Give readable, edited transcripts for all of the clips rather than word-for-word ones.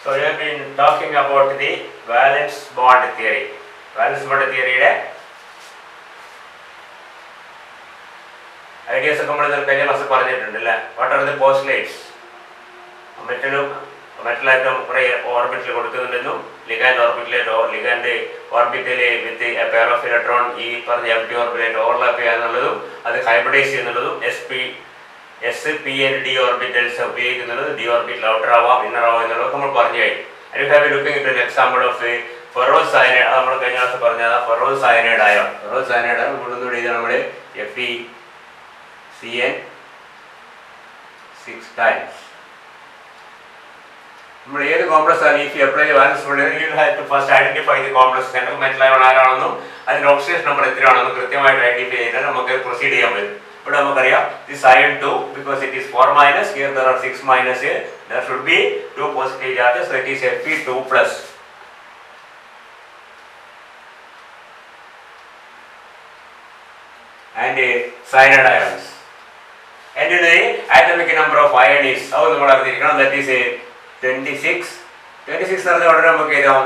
So we have been talking about the valence bond theory. Valence bond theory ideas ഒക്കെ നമ്മൾ കഴിഞ്ഞ ക്ലാസ്സിൽ പറഞ്ഞിട്ടുണ്ട് അല്ലേ. What are the postulates? Metal atom കുറേ ഓർബിറ്റിൽ കൊടുക്കുന്നുണ്ടെന്നും ligand orbital with a pair of electron ഈ പറഞ്ഞ എംപ്റ്റി ഓർബിറ്റായിട്ട് ഓവർലാപ്പ് ചെയ്യാന്നുള്ളതും അത് ഹൈബ്രിഡൈസ് ചെയ്യുന്നുള്ളതും SP and D ഓർബിറ്റൽസ് ഉപയോഗിക്കുന്നുള്ളത് ഡി ഓർബിറ്റൽ ഔട്ടർ ആവാം ഇന്നർ ആവാം എന്നുള്ളത് നമ്മൾ പറഞ്ഞു കഴിഞ്ഞു. You have been looking at an example of ferrous cyanide. അത് നമ്മൾ കഴിഞ്ഞ ക്ലാസ് പറഞ്ഞത് ഫെറോസ് സയനൈഡ് ആയോ. ഫെറോസ് സയനൈഡ് കൊണ്ടുവന്ന് എഴുതിയാൽ നമ്മൾ FeCN 6 times. നമ്മൾ ഏത് കോംപ്ലക്സ് ആണ് if you apply valence bond you have to first identify the complex central metal ion ആരാണെന്നും അതിന്റെ ഓക്സിജൻ നമ്പർ എത്രയാണെന്നും കൃത്യമായിട്ട് ഐഡന്റിഫൈ ചെയ്താൽ നമുക്ക് പ്രൊസീഡ് ചെയ്യാൻ പറ്റും. ഇവിടെ നമുക്കറിയാം this ion 2 because it is 4 minus, here there are 6 minus, there should be 2 positive charges, so it is Fe2 plus. And cyanide ions. And the atomic number of ion is how നമ്മൾ അറിഞ്ഞിരിക്കണം, that is 26. 26 ആണ് order നമുക്ക് എഴുതാം.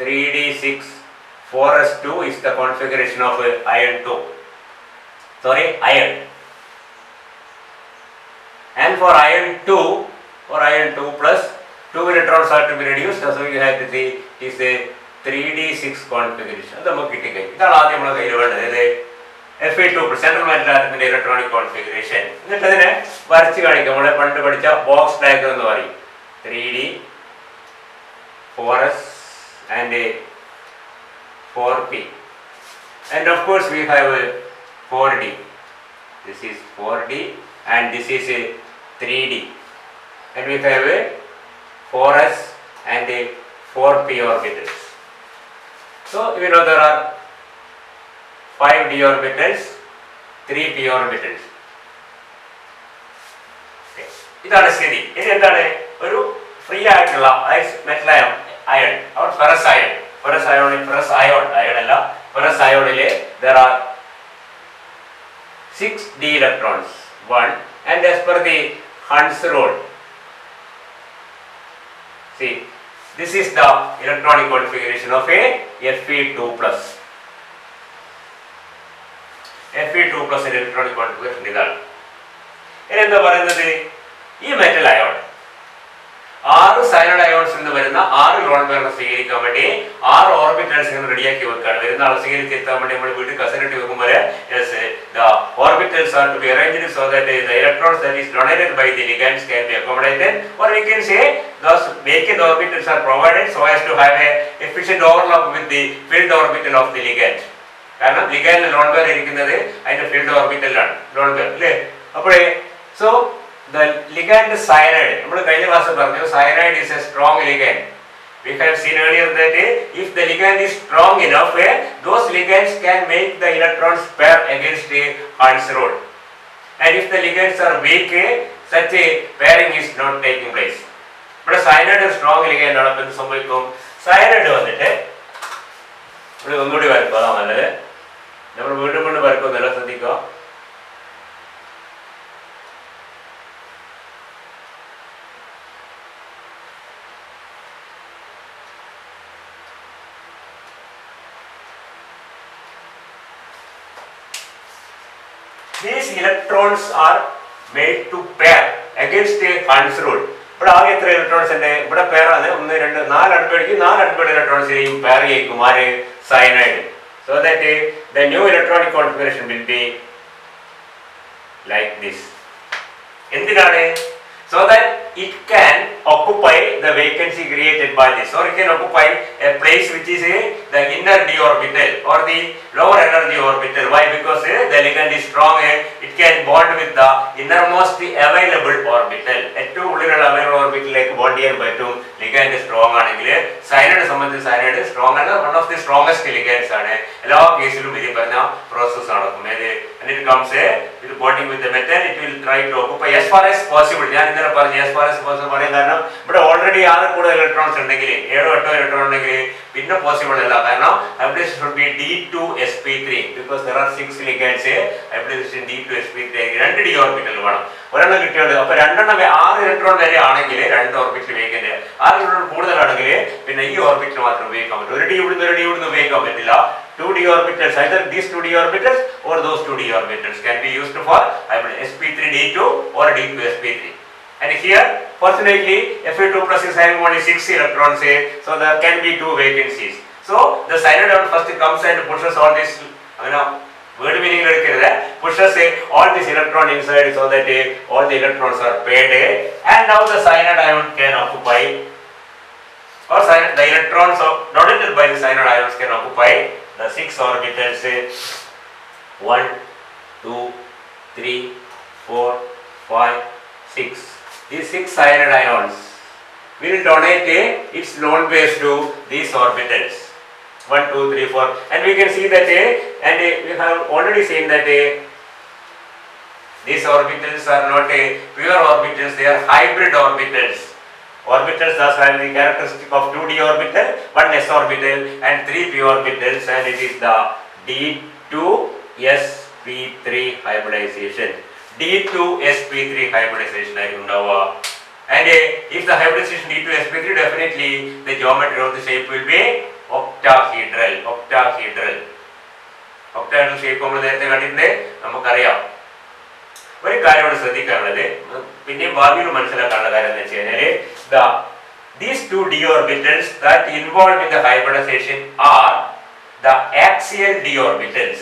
3d6 4s2 is the configuration of ion 2. Iron. And for iron 2 or iron 2 plus 2 electrons are to be reduced, so you have to see is a 3d6 configuration. അത് നമുക്ക് കിട്ടിക്കഴിഞ്ഞു. ഇതാണ് ആദ്യം നമ്മുടെ കയ്യിൽ വേണ്ടത്. Fe2 സെൻട്രൽ മെറ്റൽ ആറ്റത്തിന്റെ electronic configuration. എന്നിട്ട് അതിനെ വരച്ച് കാണിക്കാം. നമ്മളെ പണ്ട് പഠിച്ച ബോക്സ് ഡയഗ്രം എന്ന് പറയും. 3d 4s and 4p. And of course we have 4d. This is 4d and this is 3d. And we have 4s and 4p orbitals. So you know there are 5d orbitals, 3p orbitals. ഇതാണ് സ്ഥിതി. ഇനി എന്താണ് ഒരു free ആയിട്ടുള്ള metal iron അവർ ferrous iron അല്ല ferrous അയോണിൽ there are 6d electrons 1 and as per the Hund's rule, see this is the electronic configuration of a Fe2 plus. Fe2 plus electronic configuration ഇതാണ്. ഇനി എന്താ പറയുന്നത്, ഈ മെറ്റൽ അയോൺ 6 സയനൈഡ് അയോൺസ് നിന്ന് വരുന്ന 6 loan പെയറിനെ സ്വീകരിക്കാൻ വേണ്ടി 6 ഓർബിറ്റൽസ് ഇങ്ങനെ റെഡിയാക്കി വെക്കുകയാണ്. വരുന്ന ആളെ സ്വീകരിച്ചെത്താൻ വേണ്ടി നമ്മൾ വീട്ടിൽ കസനിട്ട് വെക്കുമ്പോൾ the orbitals are to be arranged so that the electrons that is donated by the ligands can be accommodated, or we can say those vacant orbitals are provided so as to have a efficient overlap with the filled orbital of the ligand. കാരണം ligand lone pair ഇരിക്കുന്നത് അതിന്റെ field ഓർബിറ്റലാണ് lone pair അല്ലേ. അപ്പോഴേ so the ligand cyanide, നമ്മൾ കഴിഞ്ഞ ക്ലാസ്സിൽ പറഞ്ഞു cyanide is a strong ligand. We have seen earlier that if the ligand is strong enough, those ligands can make the electrons pair against Hund's rule. And if the ligands are weak, such a pairing is not taking place. But cyanide is strong ligand ആണ്. അപ്പോൾ എന്ത് സംഭവിക്കും, cyanide വന്നിട്ട് ഇവിടെ ഒന്നുകൂടി വരക്കും. അതാണ് നല്ലത്. നമ്മൾ വീണ്ടും വീണ്ടും വരക്കുന്നില്ല, ശ്രദ്ധിക്കുക. These electrons are made to pair against Hund's rule. ഇവിടെ ആകെ എത്ര ഇലക്ട്രോൺസ് ഉണ്ട്? ഇവിടെ പെയറാണ് 1 2 4 അടുപ്പടിക്ക് 4 അടുപ്പടി ഇലക്ട്രോൺസിനെയും പെയർ ചെയ്യിക്കും ആര്, cyanide. So that the new electronic configuration will be like this. എന്തിനാണ്? So that it can occupy the vacancy created by this, or it can occupy a place which is the inner d orbital or the lower energy orbital. Why? Because the ligand is strong, it can bond with the innermost available orbital. ഏറ്റവും ഉള്ളിലുള്ള available ഓർബിറ്റലിലേക്ക് bond ചെയ്യാൻ പറ്റും ligand strong ആണെങ്കിൽ. Cyanide സംബന്ധിച്ച് cyanide strong ആണ്, one of the strongest ligands ആണ്. എല്ലാ കേസിലും ഇത് പറഞ്ഞ പ്രോസസ് നടക്കും. And it comes with bonding with the metal, it will try to occupy as far as possible. ഞാൻ ഇന്നലെ പറഞ്ഞു as far as possible പറയാൻ കാരണം ഇവിടെ ഓൾറെഡി 6 കൂടുതൽ ഇലക്ട്രോൺസ് ഉണ്ടെങ്കിൽ 7 8 ഇലക്ട്രോൺ ഉണ്ടെങ്കിൽ പിന്നെ പോസിബിൾ അല്ല. കാരണം hybridization should be D2sp3 because there are 6 ligands. hybridization D2sp3 2 d orbital വേണം. ഒരെണ്ണം കിട്ടിയത്. അപ്പോൾ 2 6 ഇലക്ട്രോൺ വരെ ആണെങ്കിൽ 2 ഓർബിറ്റൽ വേക്കൻറ്റ്. ആ ആറ് കൂടുതലാണെങ്കിൽ പിന്നെ ഈ ഓർബിറ്റൽ മാത്രം ഉപയോഗിക്കാൻ പറ്റും. ഒരു ഡി ഇവിടുന്ന് ഉപയോഗിക്കാൻ പറ്റില്ല. 2d orbitals, either these 2d orbitals or those 2d orbitals can be used for sp3d2 or d2sp3. And here, fortunately, Fe2 plus is having only 6 electrons, so there can be 2 vacancies. So the cyanide ion first comes and pushes all this, word meaning pushes all this electron inside so that all the electrons are paired, and now the cyanide ion can occupy, or the electrons donated by the cyanide ions can occupy the 6 orbitals, 1, 2, 3, 4, 5, 6. These 6 cyanide ions will donate its lone pairs to these orbitals. 1, 2, 3, 4. And we can see that, and we have already seen that these orbitals are not pure orbitals, they are hybrid orbitals. Orbitals thus have the characteristic of 2d orbital, 1 s orbital and 3 p orbitals, and it is the d2sp3 hybridization. d2sp3 hybridization and if the hybridization d2sp3, definitely the geometry of the shape will be octahedral shape നമ്മൾ നേരത്തെ കണ്ടിട്ടുണ്ട്, നമുക്കറിയാം. ഒരു കാര്യം ഇവിടെ ശ്രദ്ധിക്കാനുള്ളത്, പിന്നെ ഭാവിയിൽ മനസ്സിലാക്കാനുള്ള കാര്യം എന്ന് വെച്ച് കഴിഞ്ഞാൽ these 2d orbitals that involved in the hybridization are the axial d orbitals.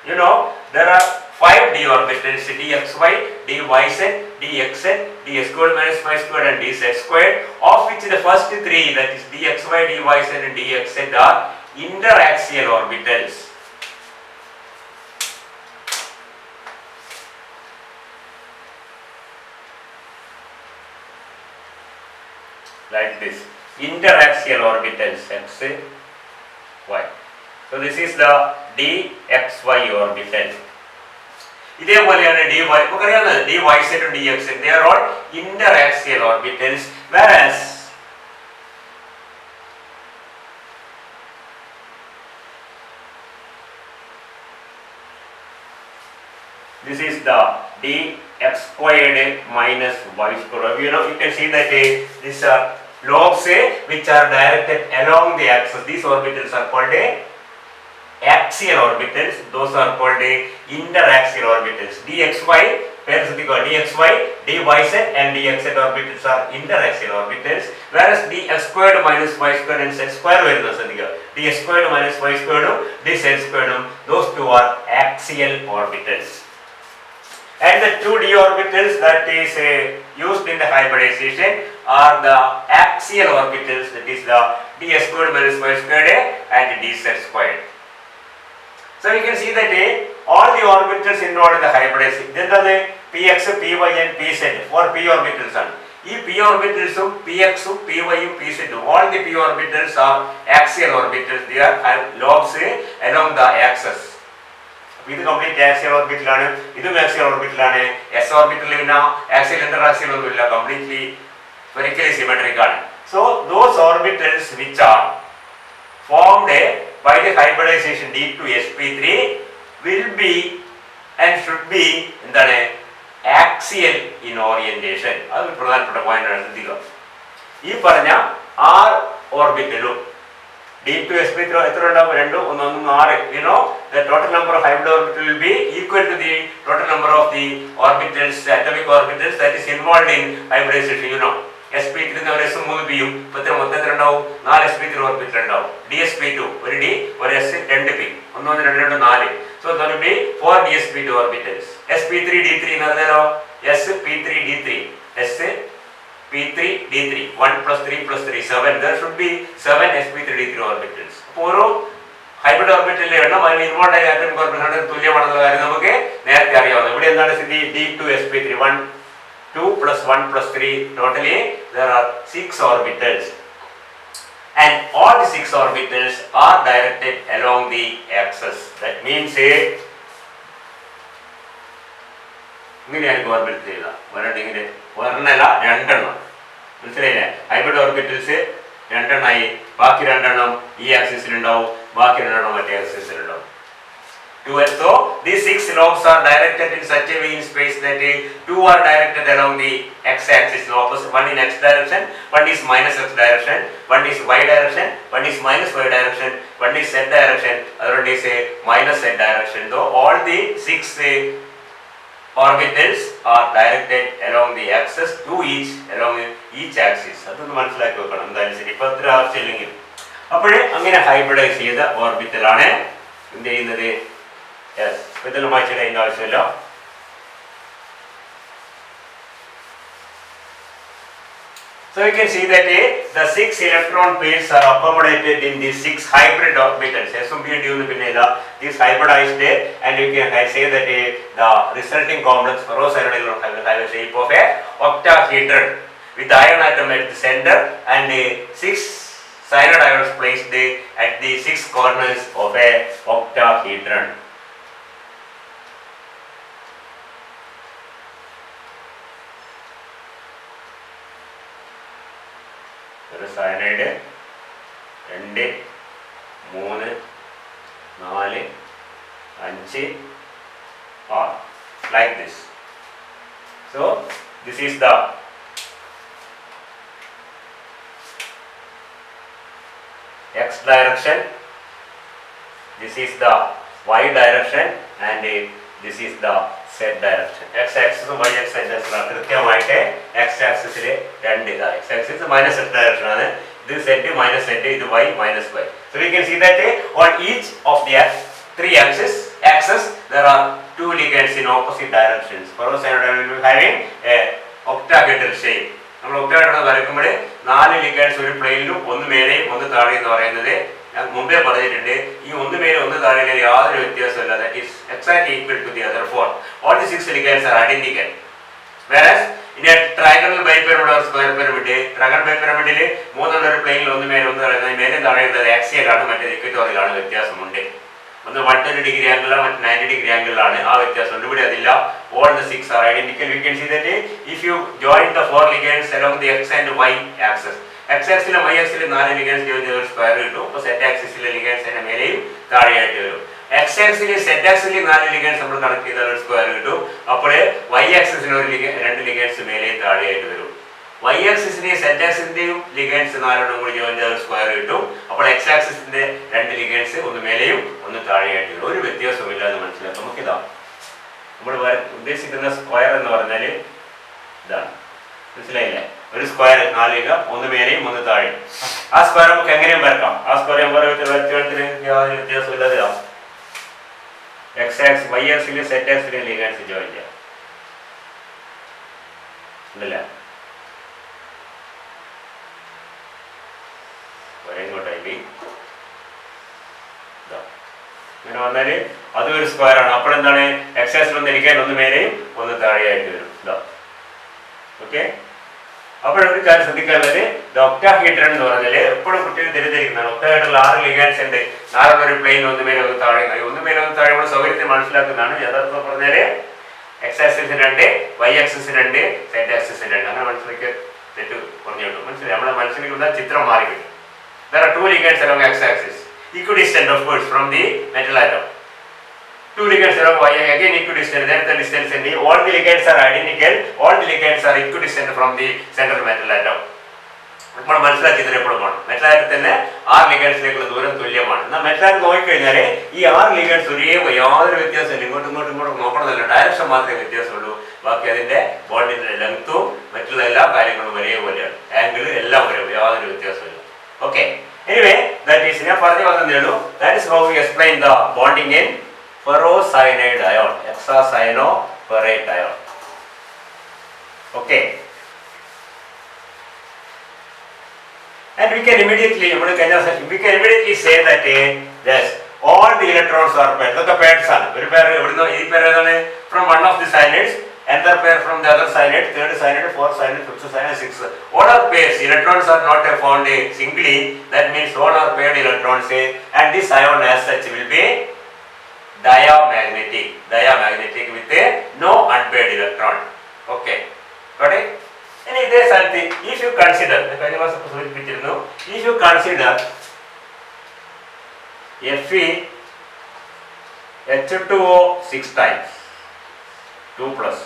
You know, there are 5 d orbitals, dxy, dyz, dxz, d squared minus y squared and dz squared, of which the first 3, that is dxy, dyz and dxz, are interaxial orbitals. Like this, interaxial orbitals x, y. So this is the dxy orbital. ഇതേപോലെയാണ് dy, നമുക്കറിയാവുന്നത് dyz and dxz, they are all interaxial orbitals, whereas this is the dx squared minus y squared. You can see that these are lobes which are directed along the axis. These orbitals are called axial orbitals, those are called interaxial orbitals. dxy, dxy, dyz and dxz orbitals are interaxial orbitals, whereas dx squared minus y squared and z squared dx squared minus y squared, dz squared, those two are axial orbitals. And the 2d orbitals that is used in the hybridization are the axial orbitals, that is the ds squared minus y squared and dz squared. So we can see that all the orbitals involved in the hybridization, then the px, py and pz, 4 p orbitals are. These p orbitals, px, py, pz, all the p orbitals are axial orbitals. They are lobes along the axis. ഇത് complete axial ഓർബിറ്റലാണ്, ഇതും axial ഓർബിറ്റലാണ്. S ഓർബിറ്റലിൽ പിന്നെ axial ഇന്ററാക്സിയൽ ഒന്നുമില്ല, completely spherically symmetric ആണ്. So those orbitals which are formed by the hybridization d2sp3 will be and should be axial in orientation. അത് ഒരു പ്രധാനപ്പെട്ട point ആണ്, ശ്രദ്ധിക്കുക. ഈ പറഞ്ഞ 6 ഓർബിറ്റലും d2sp3 എത്ര ഉണ്ടാവും? 2, 1, 6. You know the total number of hybrid orbitals will be equal to the total number of the orbitals, atomic orbitals that is involved in hybridization. You know sp3 ഒരു s 3 p യും ഇപ്പത്തെ മൊത്തത്തിൽ ഉണ്ടാവും 4 sp3 orbital ഉണ്ടാവും. dsp2 ഒരു d ഒരു s 2 p, 1 1 2 2 4. So there will be 4 dsp2 orbitals. sp3 d3 എന്ന് പറഞ്ഞാലോ s p3 d3, s p3 d3, 1 plus 3 plus 3 7. There should be 7 sp3 d3 orbitals. അപ്പോൾ ഓരോ ഹൈബ്രിഡ് ഓർബിറ്റലിലെ എണ്ണം അതിൽ ഇൻവോൾവ് ആയ ആറ്റമിക് ഓർബിറ്റലിന് തുല്യമാണെന്ന കാര്യം നമുക്ക് നേരത്തെ അറിയാവുന്നത്. ഇവിടെ എന്താണ് സ്ഥിതി? d2sp3, 1 2 plus 1 plus 3, totally there are 6 orbitals, and all the 6 orbitals are directed along the axis. That means ഇങ്ങനെയായിരിക്കും ഓർബിറ്റ് ചെയ്യുക. ഒരെണ്ണിങ്ങനെ ഒരെണ്ണല്ല രണ്ടെണ്ണം, മനസ്സിലായില്ലേ? ഹൈബ്രിഡ് ഓർബിറ്റൽസ് രണ്ടെണ്ണമായി, ബാക്കി രണ്ടെണ്ണം ഈ ആക്സിസിലുണ്ടാവും, ബാക്കി രണ്ടെണ്ണം മറ്റേ ആക്സിസിലുണ്ടാവും. 2 so these 6 lobes are directed in such a way in space that 2 are directed along the x-axis, opposite, one in x direction, one is minus x direction, one is y direction, one is minus y direction, one is z direction, other one is minus z direction. Though all the 6 orbitals are directed along the axis to along each axis. അതൊന്ന് മനസ്സിലാക്കി വെക്കണം. എന്തായാലും ശരി, ഇപ്പൊ അത്ര ആവശ്യമില്ലെങ്കിൽ. അപ്പോഴേ അങ്ങനെ hybridise ചെയ്ത ഓർബിറ്റലാണ് എന്ത് ചെയ്യുന്നത്? യെസ്, ഇതെല്ലാം വായിച്ചിട്ട് അതിൻ്റെ ആവശ്യമില്ല. So you can see that the 6 electron pairs are accommodated in these 6 hybrid orbitals. Assume these hybridized, and you can say that the resulting complex ferrocyanide will have a shape of a octahedron with the ion atom at the center and 6 cyanide ions placed at the 6 corners of a octahedron. Cyanide 2, 3, 4, 5, 6 like this. So this is the x direction, this is the y direction, and this is the z direction. x axis y axis കൃത്യമായിട്ട് x axis ലെ രണ്ട് x axis minus z direction ആണ്, ഇത് z minus z, ഇത് y minus y. So we can see that on each of the 3 axes there are 2 ligands in opposite directions. Ferrocyanide will be having a octahedral shape. നമ്മൾ octahedral വരയ്ക്കുമ്പോൾ 4 ligands ഒരു പ്ലെയിനിലും ഒന്ന് മേലെയും ഒന്ന് താഴെയും എന്ന് പറയുന്നത് ഞാൻ മുമ്പേ പറഞ്ഞിട്ടുണ്ട്. ഈ ഒന്ന് മേലെ ഒന്ന് താഴെ യാതൊരു വ്യത്യാസമില്ല. That is exactly equal to the other 4. All the 6 ligands are identical. Whereas in a trigonal bipyramid or square pyramid, trigonal bipyramidൽ മൂന്നുള്ള ഒരു പ്ലെയിനിൽ ഒന്ന് മേലെ ഒന്ന് താഴെ, മേലെ താഴെയുള്ളത് ആക്സിയൽ ആണ്, മറ്റേ ഇക്വറ്റോറിയൽ ആണ്. വ്യത്യാസമുണ്ട്. ഒന്ന് 120 ഡിഗ്രി ആംഗിളാണ്, മറ്റ് 90 ഡിഗ്രി ആംഗിളാണ്. ആ വ്യത്യാസമുണ്ട്. ഇവിടെ അതില്ല. All the 6 are identical. We can see that if you join the 4 ligands along the x and y axis, x ആക്സിലും y ആക്സിലും 4 ligands join ചെയ്ത ഒരു സ്ക്വയർ കിട്ടും. അപ്പോൾ z ആക്സിസിലെ ligands അതിന്റെ മേലെയും താഴെയായിട്ട് വരും. x ആക്സിലും z ആക്സിലും 4 ligands നമ്മൾ കണക്ട് ചെയ്താൽ ഒരു സ്ക്വയർ കിട്ടും. അപ്പോൾ y ആക്സിസിന് ഒരു 2 ligands മേലെയും താഴെയായിട്ട് വരും. y ആക്സിസിന്റെയും z ആക്സിസിന്റെയും ligands 4 കൂടി ജോയിൻ ചെയ്താൽ ഒരു സ്ക്വയർ കിട്ടും. അപ്പോൾ x ആക്സിസിന്റെ 2 ligands ഒന്ന് മേലെയും ഒന്ന് താഴെയായിട്ട് വരും. ഒരു വ്യത്യാസവും ഇല്ലാതെ മനസ്സിലാക്കാം. നമുക്കിതാ നമ്മൾ ഉദ്ദേശിക്കുന്ന സ്ക്വയർ എന്ന് പറഞ്ഞാൽ ഇതാണ്. മനസ്സിലായില്ലേ? ഒരു സ്ക്വയർ 4 ഒന്ന് മേലെയും ഒന്ന് താഴെയും. ആ സ്ക്വയർ നമുക്ക് എങ്ങനെയും വരക്കാം. ആ സ്ക്വയർ വരത്തിന് യാതൊരു വ്യത്യാസം ഇല്ലാതെ x axis y ആക്സിലും z ആക്സിലും ligands join ചെയ്യാം. ഉണ്ടല്ലേ? ഇങ്ങോട്ടായി ഇങ്ങനെ വന്നാൽ അതും ഒരു സ്ക്വയർ ആണ്. അപ്പോൾ എന്താണ്? x ആക്സിൽ ഒന്ന് ഇരിക്കാൻ ഒന്ന് മേലെയും ഒന്ന് താഴെയായിട്ട് വരും. ഓക്കെ. അപ്പോഴൊരു കാര്യം ശ്രദ്ധിക്കാനുള്ളത് ഒക്ടാഹീഡ്രൺ എന്ന് പറഞ്ഞാൽ എപ്പോഴും കുട്ടികൾ തിരിച്ചിരിക്കുന്നതാണ്. ഒക്ടാഹീഡ്രൽ 6 ligands ഉണ്ട്. 4 ഒരു പ്ലെയിൻ ഒന്ന് മേലെ ഒന്ന് താഴെ, ഒന്ന് മേലെ ഒന്ന് താഴെ നമ്മൾ സൗകര്യത്തിൽ മനസ്സിലാക്കുന്നതാണ്. യഥാർത്ഥം പറഞ്ഞാൽ x axis 2, y axis 2, z axis 2 അങ്ങനെ മനസ്സിലാക്കി തെറ്റ് പറഞ്ഞു കിട്ടും. മനസ്സിലായി? നമ്മുടെ മനസ്സിലേക്ക് ചിത്രം മാറി കിട്ടും. There are 2 ligands along x axis, equidistant of course from the metal atom. 2 ligands along y again equidistant. Then the distance in the all the ligands are identical. All the ligands are equidistant from the central metal atom. നമ്മൾ മനസ്സിലാക്കിയതിന് എപ്പോഴും വേണം. Metal ആറ്റത്തിന് 6 ligandsലേക്കുള്ള ദൂരം തുല്യമാണ്. എന്നാൽ metal atom നോക്കിക്കഴിഞ്ഞാൽ ഈ 6 ligands ഒരേ യാതൊരു വ്യത്യാസമില്ല. ഇങ്ങോട്ടും നോക്കണമെന്നില്ല. ഡയറക്ഷൻ മാത്രമേ വ്യത്യാസമുള്ളൂ. ബാക്കി അതിന്റെ ബോണ്ടിന്റെ ലെങ്ത്തും മറ്റുള്ള എല്ലാ കാര്യങ്ങളും ഒരേപോലെയാണ്. ആംഗിൾ എല്ലാം ഒരേ, യാതൊരു വ്യത്യാസമില്ല. Okay. Anyway, that is ഞാൻ പറഞ്ഞു വന്നതേയുള്ളൂ. That is how we explain the bonding in ferrocyanide ion, hexacyanoferrate ion. Okay. And we can immediately say that yes, all the electrons are paired. Look, the pairs are. ഒരു pair എവിടുന്നോ ഈ pair ഏതാണ്? From one of the cyanides. Another pair from the other cyanide, third cyanide, fourth cyanide, fifth cyanide, sixth. All are pairs. Electrons are not found singly. That means all are paired electrons. And this ion as such will be diamagnetic with no unpaired electron. Okay. Got it? And there is something. If you consider, Fe H2O 6 times 2 plus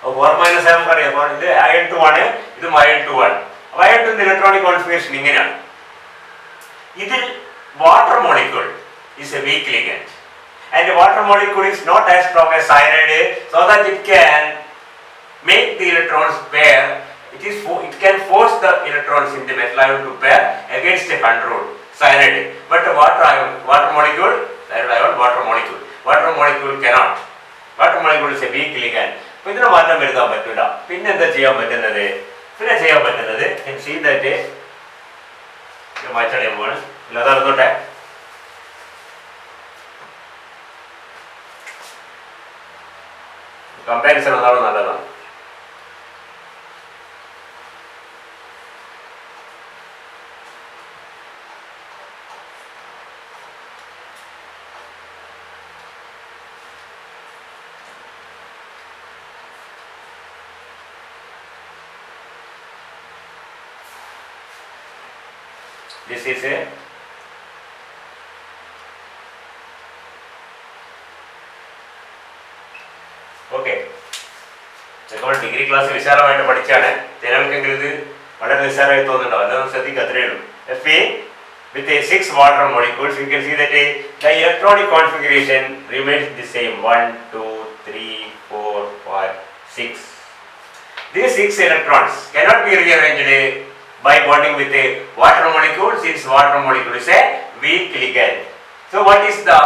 4 minus നമുക്കറിയാം ഇത് iron 2 ആണ് ഇതും iron 2 ആണ്. അപ്പോൾ iron 2 electronic configuration ഇങ്ങനെയാണ്. ഇതിൽ water molecule is a weak ligand and the water molecule is not as strong as cyanide so that it can make the electrons pair. It can force the electrons in the metal ion to pair against a control cyanide, but the water molecule cannot. Water molecule is a weak ligand. അപ്പോൾ ഇതിന് മാറ്റം വരുത്താൻ പറ്റില്ല. പിന്നെ എന്താ ചെയ്യാൻ പറ്റുന്നത്? can see that മാറ്റടിയുമ്പോൾ അതാർന്നോട്ടെ comparison അതാണ് നല്ലതാണ്. This is a okay. നമ്മൾ ഡിഗ്രി ക്ലാസ് വിശാലമായിട്ട് പഠിച്ചാണ്. ചിലർക്കെങ്കിലും ഇത് വളരെ നിസ്സാരമായി തോന്നുന്നുണ്ടോ? അതൊന്നും ശ്രദ്ധിക്കുക, അത്രയേ ഉള്ളൂ. Fe with a 6 water molecules, you can see that the electronic configuration remains the same. 1, 2, 3, 4, 5, 6. These 6 electrons cannot be rearranged by bonding with a water molecule, since water molecule is a weak ligand. So what is the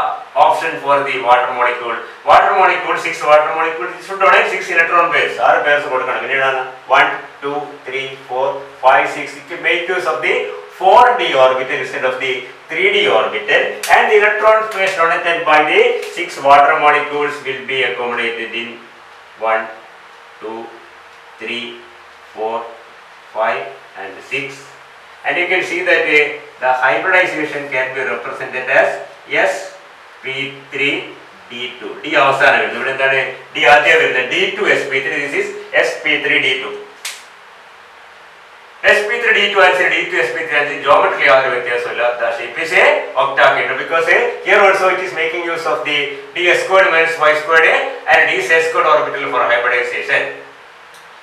option for the water molecule? Water molecule, 6 water molecules, it should donate 6 electron pairs. 6 pairs കൊടുക്കണം. എങ്ങനെയാണ്? 1, 2, 3, 4, 5, 6. It can make use of the 4d orbital instead of the 3d orbital, and the electron space donated by the 6 water molecules will be accommodated in 1, 2, 3, 4, 5 and 6. And you can see that the hybridization can be represented as sp3d2. d അവസാനം വരുന്നത്. ഇവിടെ എന്താണ്? d ആദ്യം വരുന്നത് d2sp3. this is sp3d2. sp3d2 and d2sp3 and geometry യാതൊരു വ്യത്യാസമില്ല. the shape is a octahedron because here also it is making use of the d squared minus y squared and d z squared orbital for hybridization.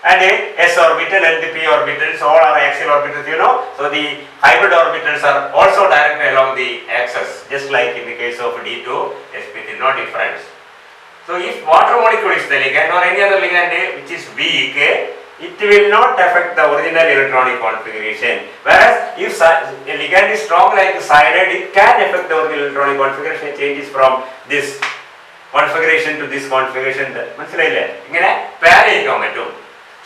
And s orbital and the p orbitals all are axial orbitals, you know. So the hybrid orbitals are also directed along the axis, just like in the case of d2 sp3, no difference. So if water molecule is the ligand or any other ligand which is weak, it will not affect the original electronic configuration. Whereas if a ligand is strong like cyanide, it can affect the original electronic configuration. It changes from this configuration to this configuration. മനസ്സിലായില്ലേ? ഇങ്ങനെ pair ചെയ്യിക്കാൻ പറ്റും.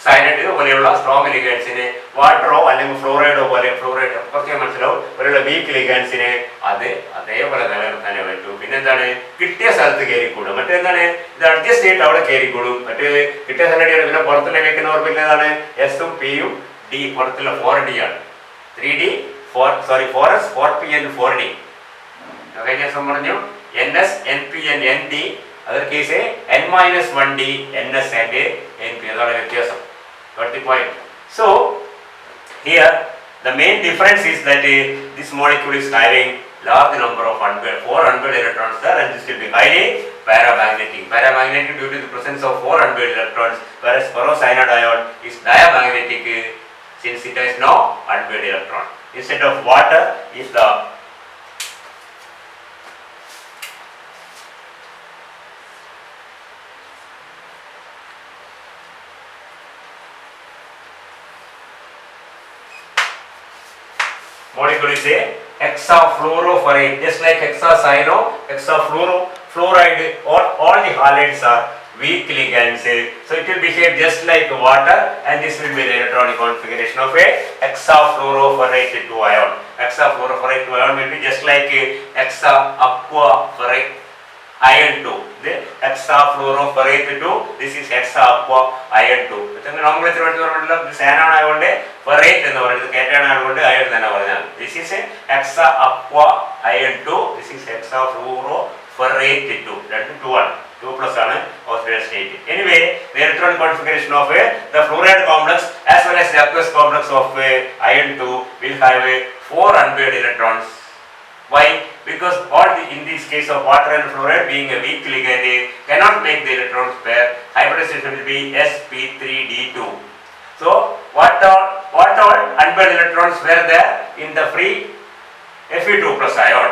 Cyanide പോലെയുള്ള strong ലിഗൻസിന് വാട്ടറോ അല്ലെങ്കിൽ ഫ്ലോറൈഡോ പോലെ, fluoride കുറച്ച് മനസ്സിലാവും, പോലെയുള്ള വീക്ക് ലിഗൻസിന് അത് അതേപോലെ നിലനിർത്താനേ പറ്റൂ. പിന്നെന്താണ്? കിട്ടിയ സ്ഥലത്ത് കയറിക്കൂടും. മറ്റെന്താണ്? ഇത് അഡ്ജസ്റ്റ് ചെയ്തിട്ട് അവിടെ കയറിക്കൂടും. മറ്റ് കിട്ടിയ സ്ഥലം പിന്നെ പുറത്തുള്ള വെക്കുന്ന ഓർമ്മില്ല ഏതാണ്? എസും പിയും ഡി പുറത്തുള്ള 4d ആണ്. 3d 4s 4p and 4d. കഴിഞ്ഞ ദിവസം പറഞ്ഞു ns np and nd. Other case n-1d ns and np. അതാണ് വ്യത്യാസം. Got the point? So here the main difference is that this molecule is having large number of 4 unpaired electrons there, and this will be highly paramagnetic due to the presence of 4 unpaired electrons, whereas ferrocyanide ion is diamagnetic since it has no unpaired electron. Instead of water is the molecule is a hexafluoroferrate, just like hexacyano, hexafluoride, all the halides are weak ligands. So it will behave just like water, and this will be the electronic configuration of a hexafluoroferrate 2 ion. Hexafluoroferrate 2 ion will be just like a hexaquaferrate iron 2. The hexafluoroferrate 2, this is hexaqua iron 2. nomenclature പറഞ്ഞാൽ this anion ആയതുകൊണ്ട് ferrate എന്ന് പറയുന്നത് cation ആയതുകൊണ്ട് iron തന്നെ പറഞ്ഞാൽ. This is a hexaqua iron 2, this is hexafluoroferrate 2. രണ്ടും 2 ആണ്. 2 plus ആണ് oxidation state. Anyway, the electronic configuration of the fluoride complex as well as the aqueous complex of iron 2 will have 4 unpaired electrons. Why? because in this case of water and fluoride being a weak ligand cannot make the electrons pair. Hybridization will be sp3d2. So what all unpaired electrons were there in the free Fe2 plus ion?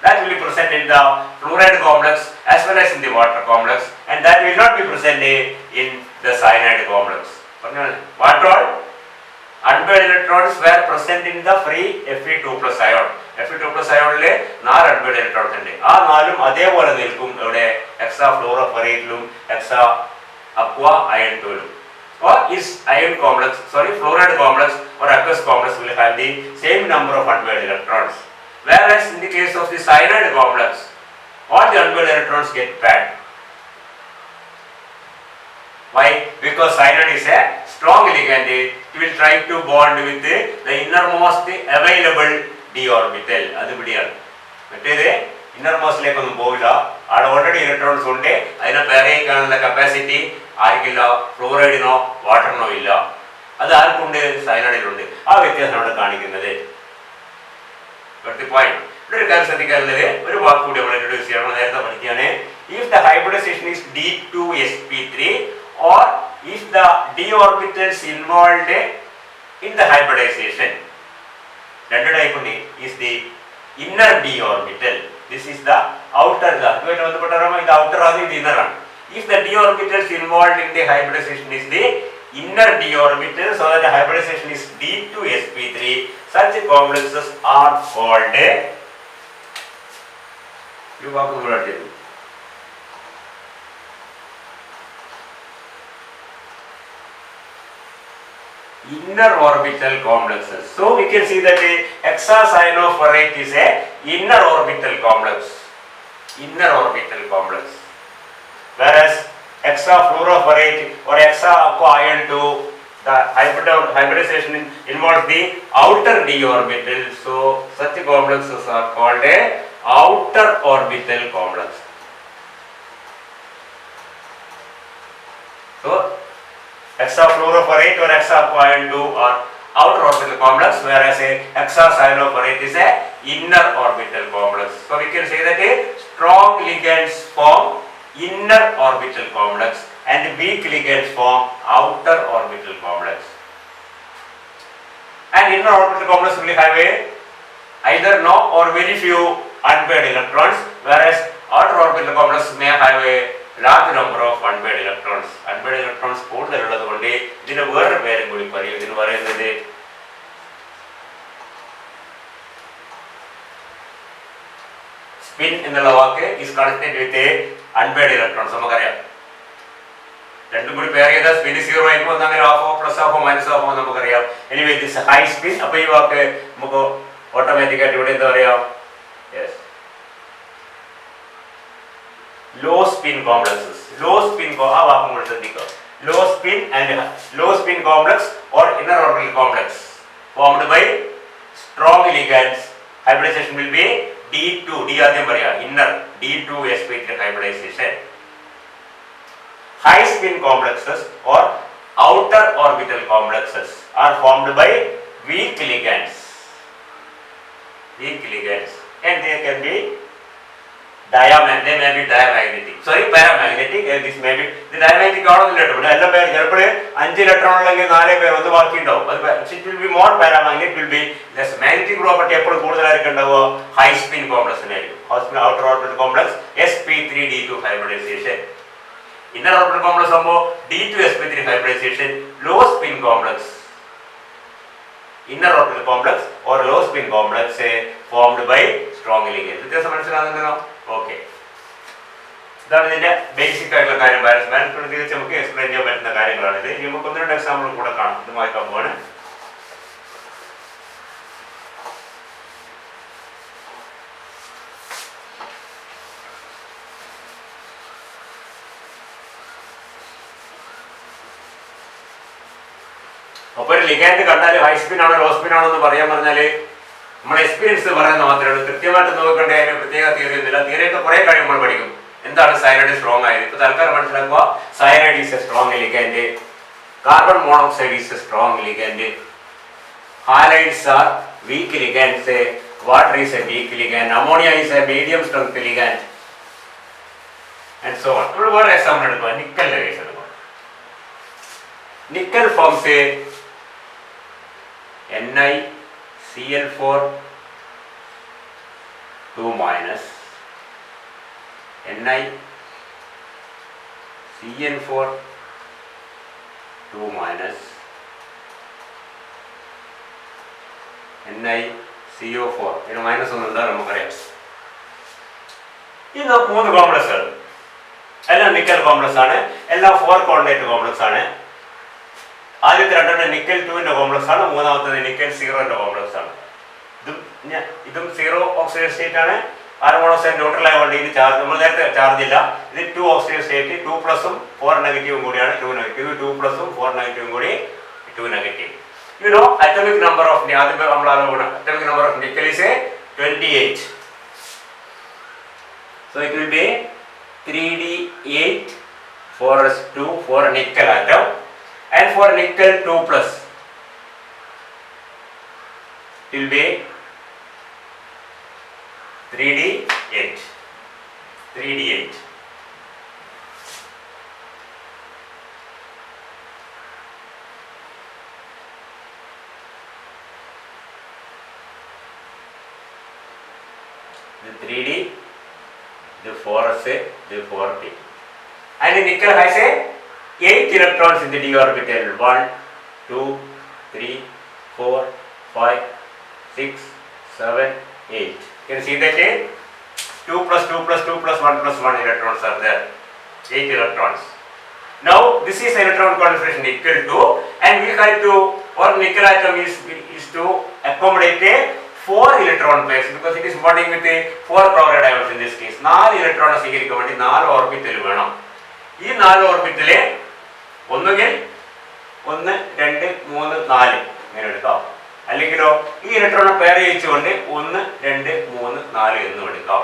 That will be present in the fluoride complex as well as in the water complex, and that will not be present in the cyanide complex. What all unpaired electrons were present in the free Fe2 plus ion? Fe2 plus ioniലെ 4 unpaired electrons ഉണ്ട്. ആ നാലും അതേപോലെ നിൽക്കും ഇവിടെ hexafluoroferritinum, hexa aqua ion 2. Or is ion complex, fluoride complex or aqueous complex will have the same number of unpaired electrons. Whereas in the case of the cyanide complex, all the unpaired electrons get paired. Why? Because cyanide is a strong ligand. It will try to bond with the innermost available d orbital. That's it. മറ്റേത് ഇന്നർമോസ്റ്റിലേക്കൊന്നും പോവില്ല. അവിടെ already electrons ഉണ്ട്. അതിനെ pair ചെയ്യാനുള്ള capacity ആർക്കില്ല? ഫ്ലോറൈഡിനോ വാട്ടറിനോ ഇല്ല. അത് ആർക്കുണ്ട്? സയനൈഡിലുണ്ട്. ആ വ്യത്യാസം അവിടെ കാണിക്കുന്നത്. ഒരു കാര്യം ശ്രദ്ധിക്കാറുള്ളത്, ഒരു വാക്ക് കൂടി നമ്മൾ ഇൻട്രൊഡ്യൂസ് ചെയ്യണം. നേരത്തെ പഠിക്കുകയാണ്. If the hybridization is d2sp3 or if the d orbitals involved in the hybridization, രണ്ട് ടൈപ്പ് ഉണ്ട്. Is the inner d orbital. This is the outer. അതുമായിട്ട് ബന്ധപ്പെട്ടാകുമ്പോൾ ഇത് ഔട്ടർ ആണ്, ഇത് ഇന്നർ ആണ്. If the d orbitals involved in the hybridization is the inner d orbital, so that the hybridization is d2sp3, such complexes are called inner orbital complexes. So we can see that a hexacyanoferrate is a inner orbital complex. Inner orbital complex. Whereas hexafluoroferrate or hexa aqua ion 2, the hybridization involves the outer d orbital. So such complexes are called a outer orbital complex. So hexafluoroferrate or hexa aqua ion 2 are outer orbital complex, whereas a hexacyanoferrate is a inner orbital complex. So we can say that a strong ligands form inner orbital complex and weak ligands form outer orbital complex. And inner orbital complex will have either no or very few unpaired electrons, whereas outer orbital complex may have a large number of unpaired electrons. Unpaired electrons കൂടുതലുള്ളതുകൊണ്ട് ഇതിന് വേറെ പേരും കൂടി പറയും. ഇതിന് പറയുന്നത് spin എന്നുള്ള വാക്ക് is connected with a unpaired electrons. നമുക്കറിയാം, രണ്ടും കൂടി പെയർ ചെയ്താൽ സ്പിൻ 0 ആയിരിക്കും. അങ്ങനെ ഹാഫോ പ്ലസ് ഹാഫോ മൈനസ് ഹാഫോ നമുക്കറിയാം. Anyway this high spin. അപ്പോൾ ഈ വാക്ക് നമുക്ക് ഓട്ടോമാറ്റിക്കായിട്ട് ഇവിടെ എന്താ പറയാ? Yes, low spin complexes. Low spin ആ വാക്കും കൂടി ശ്രദ്ധിക്കുക. Low spin complex or inner orbital complex formed by strong ligands. Hybridization will be d2, d ആദ്യം പറയാ, inner d2sp3 hybridization. High spin complexes or outer orbital complexes are formed by weak ligands. Weak ligands, and they can be they may be paramagnetic. This may be the diamagnetic ആണെന്നില്ല. ഇവിടെ എല്ലാം പേര് ചിലപ്പോൾ 5 electron ഉണ്ടെങ്കിൽ 4 പേർ ഒന്ന് ബാക്കി ഉണ്ടാവും. അത് it will be more paramagnetic, will be less magnetic property എപ്പോഴും കൂടുതലായിരിക്കും ഉണ്ടാവുക ഹൈ സ്പിൻ കോംപ്ലക്സിനായിരിക്കും. outer orbital complex sp3d2 hybridization. inner orbital complex ആകുമ്പോൾ d2sp3 hybridization. low spin complex, inner orbital complex or low spin complex formed by strong ligands. വ്യത്യാസം മനസ്സിലാകുന്നുണ്ടോ? Okay, ഇതാണ് ഇതിന്റെ basic ആയിട്ടുള്ള കാര്യം. ബാലൻസ് തിരിച്ച് നമുക്ക് എക്സ്പ്ലെയിൻ ചെയ്യാൻ പറ്റുന്ന കാര്യങ്ങളാണ് ഇത്. ഇനി നമുക്ക് 1-2 എക്സാമ്പിൾ കൂടെ കാണാം. ഇതുമായി പോവാണ്. അപ്പൊ ഒരു ലിഗാൻഡ് കണ്ടാൽ ഹൈ സ്പിൻ ആണോ ലോ സ്പിൻ ആണോ എന്ന് പറയാൻ പറഞ്ഞാല് നമ്മുടെ എക്സ്പീരിയൻസ് പറയുന്ന മാത്രമേ ഉള്ളൂ. കൃത്യമായിട്ട് നോക്കേണ്ട അതിന് പ്രത്യേക തിയറി ഒന്നുമില്ല. തിയറിയൊക്കെ കുറെ കാര്യം നമ്മൾ പഠിക്കും. എന്താണ് സയനൈഡ് സ്ട്രോങ് ആയത്? ഇപ്പൊ തൽക്കാലം മനസ്സിലാക്കുക. Cyanide is a strong ligand. Carbon monoxide is a strong ligand. Halides are weak ligands. water is a weak ligand, ammonia is a medium strength ligand, and so on. നമ്മൾ വേറെ example എടുക്കുക, നിക്കലിന്റെ case എടുക്കുക. Nickel forms NiCl4 2 minus NiCl4 2 minus NiCO4. ഇതിന് minus ഒന്നും എന്താ നമുക്കറിയാം. ഇത് 3 കോംപ്ലക്സുകൾ എല്ലാം നിക്കൽ കോംപ്ലക്സ് ആണ്, എല്ലാം 4 കോർഡിനേറ്റ് കോംപ്ലക്സ് ആണ്. ആദ്യത്തെ രണ്ടെണ്ണം നിക്കൽ 2ന്റെ കോംപ്ലക്സ് ആണ്, മൂന്നാമത്തത് നിക്കൽ 0ന്റെ കോംപ്ലക്സ് ആണ്. ഇതും 0 ഓക്സിഡേഷൻ സ്റ്റേറ്റ് ആണ്. ആർഗൺ ഓക്സൈഡ് ന്യൂട്രൽ ആയതുകൊണ്ട് ഇത് ചാർജ്, നമ്മൾ നേരത്തെ ചാർജ് ഇല്ല. ഇത് 2 ഓക്സിഡേഷൻ സ്റ്റേറ്റ്, 2 പ്ലസും 4 നെഗറ്റീവും കൂടിയാണ് 2 നെഗറ്റീവ്, 2 പ്ലസും 4 നെഗറ്റീവും കൂടി 2 negative. You know, atomic number of nickel is a 28. So it will be 3d8 for S2 for nickel atom, and for nickel 2 plus it will be 3d8. The 3d, the 4s, the 4p, and the nickel has a 8 electrons in the d orbital. 1, 2, 3, 4, 5, 6, 7, 8. You can see that 2 plus 2 plus 2 plus 1 plus 1 electrons are there. 8 electrons. Now this is electron configuration equal to, and we have to, or nickel atom is to accommodate a 4 electron pairs, because it is bonding with a 4 chloride ions in this case. 4 electron സ്വീകരിക്കാൻ വേണ്ടി 4 orbital വേണം. ഈ 4 orbital ഒന്നുകിൽ 1, 2, 3, 4 ഇങ്ങനെ എടുക്കാം. അല്ലെങ്കിലോ ഈ ഇലക്ട്രോണെ pair ചെയ്യിച്ചുകൊണ്ട് 1, 2, 3, 4 എന്നും എടുക്കാം.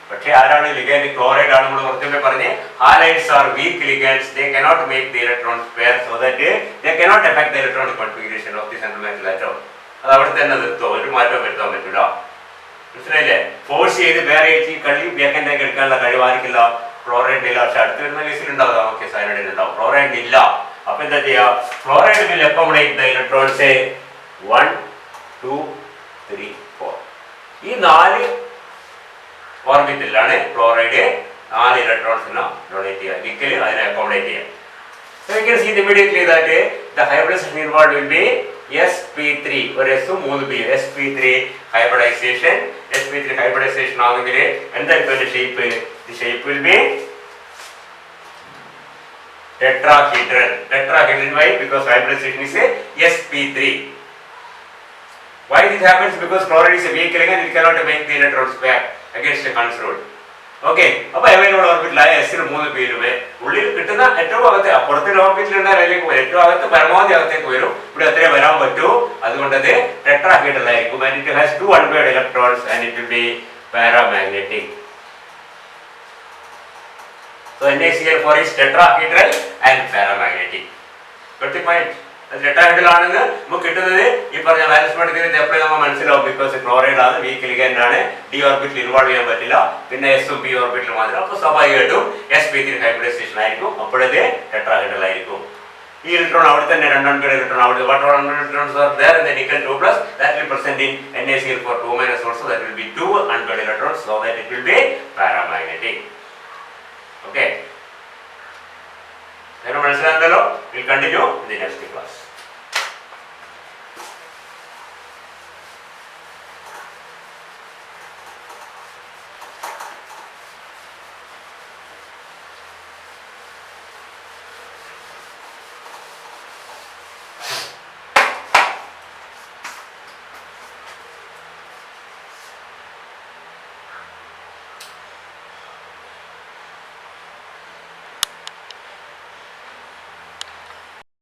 പക്ഷേ ആരാണ് ലിഗാൻഡ്? ക്ലോറൈഡ് ആണ്. നമ്മൾ കുറച്ചുകൂടെ പറഞ്ഞ് halides are weak ligands. They cannot make the electrons pair, so that they cannot affect the electronic configuration of the central metal atom. അത് അവിടെ തന്നെ നിർത്തുമോ, ഒരു മാറ്റം വരുത്താൻ പറ്റില്ല. മനസ്സിലായില്ലേ? ഫോഴ്സ് ചെയ്ത് വേറെ കളി വേക്കൻ്റാക്കി എടുക്കാനുള്ള കഴിവായിരിക്കില്ല ക്ലോറൈഡിനില്ല. പക്ഷെ അടുത്ത് വരുന്ന കേസിലുണ്ടാവും, ഓക്കെ സയനൈഡിനുണ്ടാവും, ക്ലോറൈഡിനില്ല. അപ്പൊ എന്താ ചെയ്യുക? Chloride will accommodate the electrons 1, 2, 3, 4. ഈ 4 ഓർബിറ്റലിലാണ് ക്ലോറൈഡ് 4 ഇലക്ട്രോൺസിനെ ഡൊണേറ്റ് ചെയ്യുക. നിക്കൽ അതിനെ അക്കോമഡേറ്റ് ചെയ്യുക. So you can see immediately that the hybridization involved will be sp3, or S3 sp3 hybridization. sp3 hybridization ആണെങ്കിൽ എന്തായിരിക്കും shape? The shape will be tetrahedral. Tetrahedral, why? Because hybridization is a sp3. Why this happens? Because chloride is a weak element, it cannot make the electrons pair against the Coulomb rule. Okay, അപ്പൊ available ഓർബിറ്റിലായ എസിന് 3 പേരുമേ ഉള്ളിൽ കിട്ടുന്ന ഏറ്റവും അകത്ത് പുറത്തെ ഓർബിറ്റിൽ ഉണ്ടായാലേക്ക് വരും, ഏറ്റവും അകത്ത് പരമാവധി അകത്തേക്ക് വരും. ഇവിടെ അത്രേ വരാൻ പറ്റൂ. അതുകൊണ്ട് അത് ടെട്രാഹീഡ്രൽ ആയിരിക്കും. And it has 2 unpaired electrons and it will be paramagnetic. So NaCl4 is tetrahedral and paramagnetic. Got the point? Tetrahedral ആണെന്ന് നമുക്ക് കിട്ടുന്നത് ഈ പറഞ്ഞ ബാലൻസ് മെറ്റീരിയൽ എപ്പോഴും നമ്മൾ മനസ്സിലാവും. ബിക്കോസ് ക്ലോറൈഡ് ആണ്, വീക്ക് ലിഗൻഡ് ആണ്, ഡി ഓർബിറ്റിൽ ഇൻവോൾവ് ചെയ്യാൻ പറ്റില്ല. പിന്നെ എസും പി ഓർബിറ്റിൽ മാത്രം. അപ്പോൾ സ്വാഭാവികമായിട്ടും sp3 ഹൈബ്രിഡൈസേഷൻ ആയിരിക്കും. അപ്പോഴത് ടെട്രാഹീഡ്രൽ ആയിരിക്കും. ഈ ഇലക്ട്രോൺ അവിടെ തന്നെ 2 unpaired ഇലക്ട്രോൺ അവിടെ what electrons are there in the nickel 2 plus that will present in NaCl4 2 minus also, that will be 2 unpaired electrons, so that it will be paramagnetic. Okay, മനസ്സിലായല്ലോ. We'll continue in the next class.